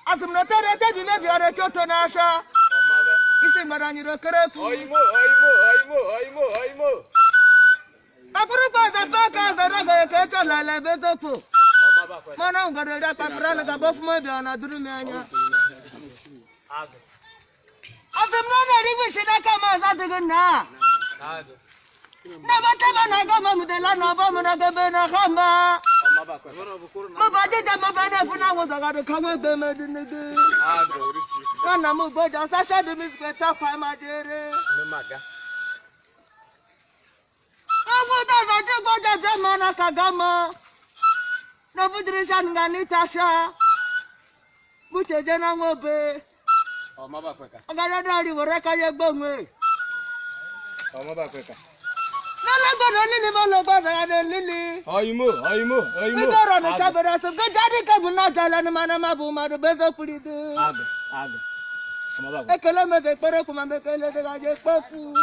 As I'm not a maybe on a chotonasha. Isi maranyiro kerefu. Oimo. Apurupa da baka da raga kecho la la bedopo. Mana ngare da paprana ga bofu mo bi ona duru mi anya. Azam na ribi shida kama za de na. Na bata bana ga mamu de la na ba mu na ga be na khamba. Ma ba je ma ba na funa wo za ga de kama be me de ne de. Kana mu boja sa sha de miskweta fa ma jere. Abu da za je boja de mana kagama. Na budrisha ngani tasha. Buche je na ngobe. Ọmọba kweka. Agara dari wore ka ye gbonwe. Ọmọba kweka. Na la godo ni mo lo gba za de lili. Oimo. Igoro no chabera so ge jadi ke bu na jala ni mana mabu madu bezo pulide. Age. Ọmọba kweka. Ekele me fe pere ku ma me kele de ga je pofu.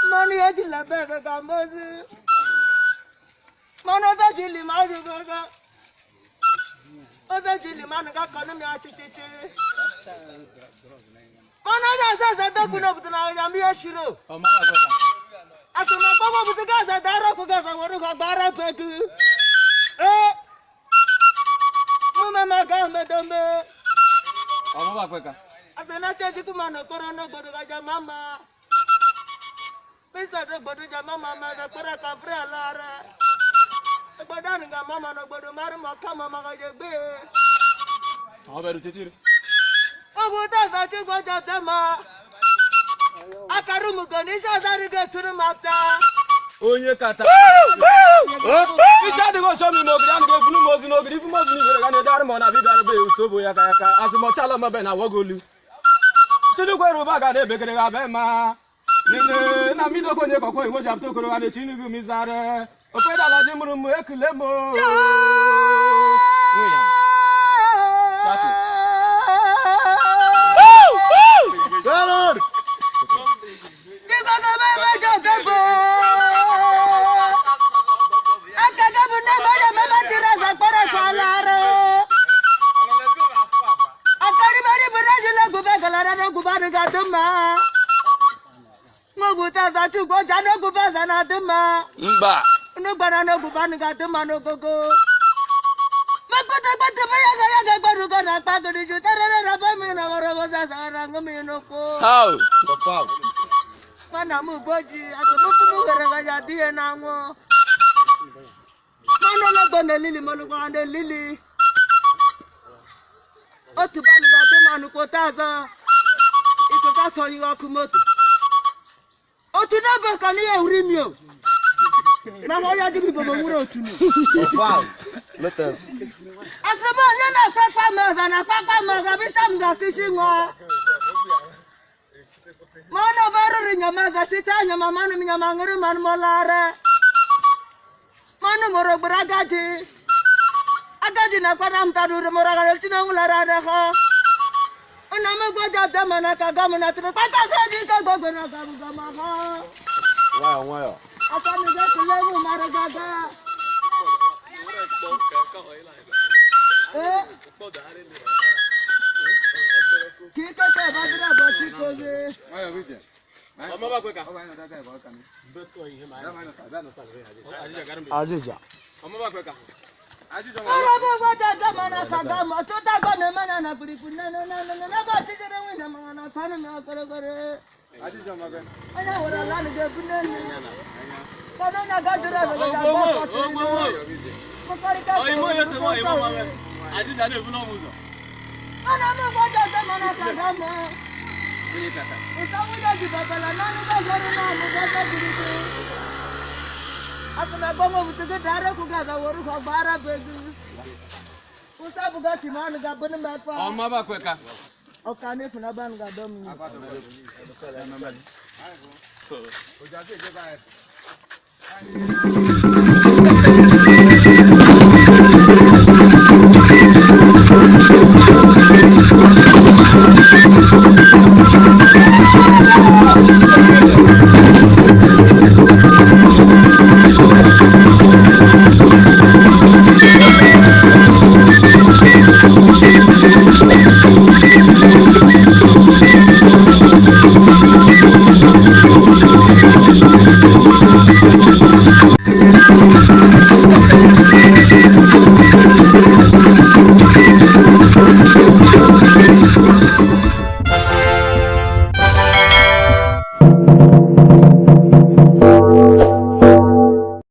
Mani eji la be ga mozi. Mano da jili ma ju ga. Oda jili ma nga kono mi achichichi. Mano da za da kuno butuna ya mi yashiro. Ọmọba kweka. Atuma baba butuga za dara ku ga za woru ga bara peku. Mama maga me dombe. Ọmọba kweka. Atena cheji ku mano korona bodu ga ja mama. Pesa do bodu ja mama ma da kora ka fra lara. Bodan ga mama no bodu maru ma kama ma ga je gbe. Ọmọba rutitiri. Obu da za chi go ja tema. Akaru mu go ni sha dari ge turu mata. Onye kata. Isha de go so mi mo gidi an go funu mo zino gidi fu mo zini were ga ne dar mo na bi dar be utobo ya ka azimo chala mo be na wogolu. Tulu ko ru ba ga de bekere ga be ma. Nene na mi do ko ne ko ko iwo jam to ko ga ne Tinubu mi zare. O pe da la je muru mu ekule mo. Oya. Satu. Galor. Digo ga me ma jo tempo. Akaga bunna bada mama tira za para kwalaro. Akari bari bunna jila gube galara na gubanu ga duma. Mobuta za tu go jano guba za na duma. Mba. No bana no gubanu ga duma no gogo. Makota bata maya ga gbaru ga na pa gidi ju tarara ra ba mi na woro go za ra ngami no ko. How? Papa. Mana mu boji atomufu mu were ga ya die na wo. Mana la gbona lili mo lu ga de lili. O tu ba ni ga te manu ko taza. Iko ka so yi oku moto. O tu na ba kan ye uri mi o. Na ho ya di bi bobo wuro otu ni. Wow. Let us. Asaba ya na papa ma ga bi sam ga kisi ngo. Mana baru nyama ga sita nyama manu nyama nguru man molare. Manu moro beragaji. Agaji na kwana mtaduru moraga tina ngulara na ha. Ona me gwaja dama na kagamu na tru pata saji ka gogo na gamu gama ha. Waya. Asa mi ga kulemu maragaga. Kika ka badra bati ko je. Waya vite. Ọmọba kweka. Ajija. Ọmọba kweka. Ajija Ọmọba gwaja dama na kagamu to ta go na mana na buriku na ba ti jere wina mana tanu na gore. Ajija Ọmabe. Ana wora la ni de bunene. Kono na ga dura lo ga ba ko. Oimo yo te mo imo mame. Ajija ne funu omuzo. Ana me gwaja dama na kagamu. Onye kata. Ita wuda di babala na ni ga gore na mu ga ga buriku. Asuna bongo butuge dare ku ga woru ko bara begu. Usa buga timanu ga bunu mefa. Ọmọba kweka. O kane funa ban ga dom ni. Oja se je ba e.